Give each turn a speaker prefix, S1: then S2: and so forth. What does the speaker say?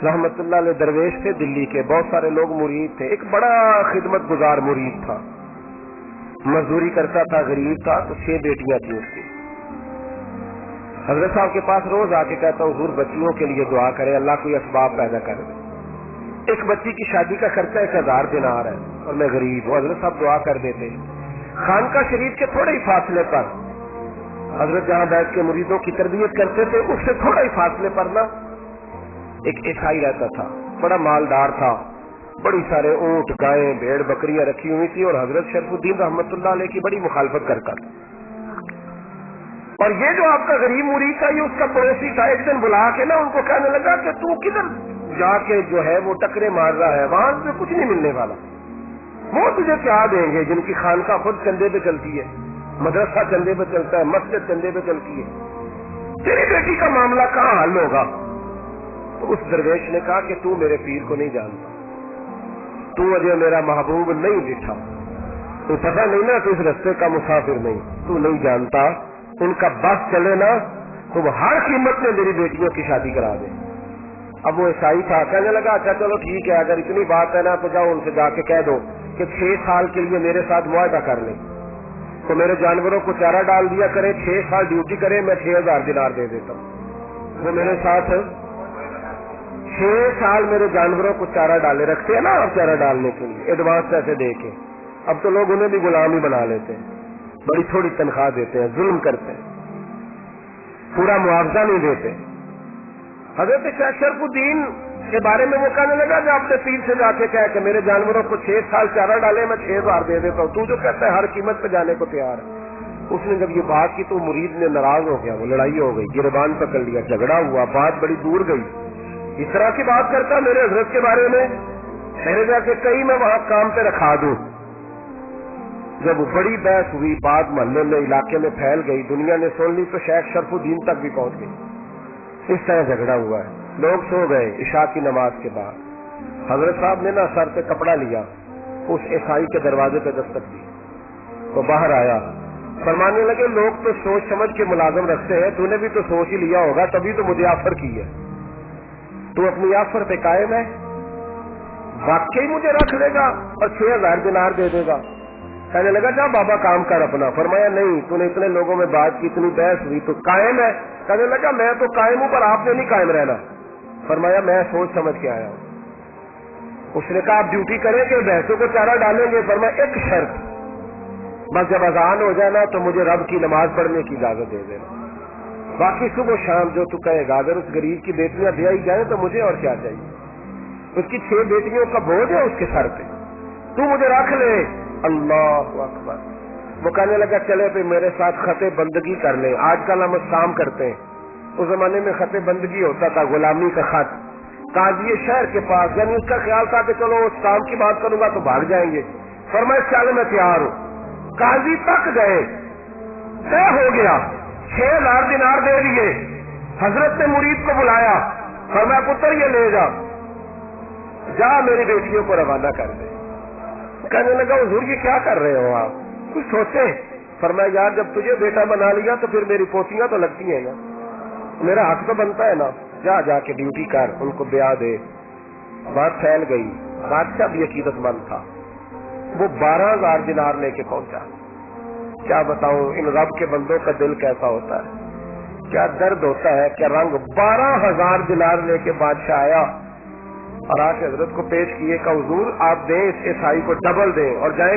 S1: رحمت اللہ علیہ درویش تھے دلی کے، بہت سارے لوگ مرید تھے، ایک بڑا خدمت گزار مرید تھا، مزدوری کرتا تھا، غریب تھا، تو 6 بیٹیاں تھیں اس کی۔ حضرت صاحب کے پاس روز آ کے کہتا ہوں حضور بچیوں کے لیے دعا کرے، اللہ کوئی اسباب پیدا کر دے، ایک بچی کی شادی کا خرچہ 1000 دینار ہے اور میں غریب ہوں۔ حضرت صاحب دعا کر دیتے۔ خانقاہ شریف کے تھوڑے ہی فاصلے پر حضرت جہاں بیٹھ کے مریدوں کی تربیت کرتے تھے، اس سے تھوڑا ہی فاصلے پر نا ایک عیسائی رہتا تھا، بڑا مالدار تھا، بڑی سارے اونٹ، گائیں، بھیڑ، بکریاں رکھی ہوئی تھی، اور حضرت شرف الدین رحمت اللہ علیہ کی بڑی مخالفت کرتا تھا۔ اور یہ جو آپ کا غریب مرید تھا، یہ اس کا پڑوسی تھا، ایک دن بلا کے نا ان کو کہنے لگا کہ تو کدھر جا کے جو ہے وہ ٹکرے مار رہا ہے، وہاں سے کچھ نہیں ملنے والا، وہ تجھے کیا دیں گے جن کی خانقاہ خود چندے پہ چلتی ہے، مدرسہ چندے پہ چلتا ہے، مسجد چندے پہ چلتی ہے، تیری بیٹی کا معاملہ کہاں حل ہوگا؟ تو اس درویش نے کہا کہ تو میرے پیر کو نہیں جانتا، تو مجھے میرا محبوب نہیں دکھا، تو پتہ نہیں نا تو اس رستے کا مسافر نہیں، تو نہیں جانتا، ان کا بس چلے نا تو وہ ہر قیمت میں میری بیٹیوں کی شادی کرا دے۔ اب وہ عیسائی تھا، کہنے لگا اچھا چلو ٹھیک ہے، اگر اتنی بات ہے نا تو جاؤ ان سے جا کے کہہ دو کہ 6 سال کے لیے میرے ساتھ معاہدہ کر لیں، تو میرے جانوروں کو چارہ ڈال دیا کرے، 6 سال ڈیوٹی کرے، میں 6000 دینار دے دیتا ہوں۔ وہ میرے ساتھ 6 سال میرے جانوروں کو چارہ ڈالے، رکھتے ہیں نا آپ چارہ ڈالنے کے لیے ایڈوانس پیسے دے کے، اب تو لوگ انہیں بھی غلام ہی بنا لیتے ہیں، بڑی تھوڑی تنخواہ دیتے ہیں، ظلم کرتے ہیں، پورا معاوضہ نہیں دیتے۔ حضرت شیخ شرف الدین کے بارے میں وہ کہنے لگا کہ اپنے پیر سے جا کے کہہ کہ میرے جانوروں کو 6 سال چارہ ڈالے، میں 6000 دے دیتا ہوں، تو جو کہتا ہے ہر قیمت پہ جانے کو تیار ہے۔ اس نے جب یہ بات کی تو مرید نے ناراض ہو گیا، وہ لڑائی ہو گئی، گربان پکڑ لیا، جھگڑا ہوا، بات بڑی دور گئی، اس طرح کی بات کرتا میرے حضرت کے بارے میں، پہلے جا کے کئی میں وہاں کام پہ رکھا دوں۔ جب بڑی بحث ہوئی، بات محلے میں علاقے میں پھیل گئی، دنیا نے سن لی تو شیخ شرف الدین تک بھی پہنچ گئی۔ اس طرح جھگڑا ہوا ہے، لوگ سو گئے عشاء کی نماز کے بعد۔ حضرت صاحب نے نا سر پہ کپڑا لیا، اس عیسائی کے دروازے پہ دستک دی، تو باہر آیا، فرمانے لگے لوگ تو سوچ سمجھ کے ملازم رکھتے ہیں، تو نے بھی تو سوچ ہی لیا ہوگا، تبھی تو مجھے آفر کی ہے، تو اپنی آفر پہ قائم ہے، واقعی مجھے رکھ لے گا اور 6000 دینار دے دے گا؟ کہنے لگا جا بابا کام کر اپنا۔ فرمایا نہیں، تو نے اتنے لوگوں میں بات کی، اتنی بحث ہوئی، تو قائم ہے؟ کہنے لگا میں تو قائم ہوں، پر آپ نے نہیں قائم رہنا۔ فرمایا میں سوچ سمجھ کے آیا ہوں۔ اس نے کہا آپ ڈیوٹی کریں گے، بھینسوں کو چارہ ڈالیں گے؟ فرمایا ایک شرط، بس جب اذان ہو جائے نا تو مجھے رب کی نماز پڑھنے کی اجازت دے دینا، باقی صبح شام جو تو کہے گا۔ اگر اس غریب کی بیٹیاں بیائی جائیں تو مجھے اور کیا چاہیے، اس کی 6 بیٹیوں کا بوجھ ہے اس کے سر پہ، تو مجھے رکھ لے۔ اللہ اکبر۔ وہ کہنے لگا چلے پھر میرے ساتھ خط بندگی کر لیں، آج کل ہم کام کرتے ہیں، اس زمانے میں خط بندگی ہوتا تھا، غلامی کا خط، قاضی شہر کے پاس، یعنی اس کا خیال تھا کہ چلو اس کام کی بات کروں گا تو بھاگ جائیں گے۔ فرمایا چل میں تیار ہوں۔ قاضی تک گئے، طے ہو گیا، 6000 دینار دے دیے۔ حضرت نے مرید کو بلایا، فرمایا پتر یہ لے جا میری بیٹیوں کو روانہ کر دے۔ کہنے لگا حضور یہ کیا کر رہے ہو آپ، کچھ سوچے؟ فرمایا یار جب تجھے بیٹا بنا لیا تو پھر میری پوتیاں تو لگتی ہیں نا، میرا حق تو بنتا ہے نا، جا کے ڈیوٹی کر، ان کو بیاہ دے۔ بات پھیل گئی، بادشاہ بھی عقیدت مند تھا، وہ 12000 دینار لے کے پہنچا۔ کیا بتاؤں ان رب کے بندوں کا دل کیسا ہوتا ہے، کیا درد ہوتا ہے، کیا رنگ۔ 12000 دینار لے کے بادشاہ آیا اور آ کے حضرت کو پیش کیے کہ حضور آپ دیں اس عیسائی کو ڈبل دیں اور جائیں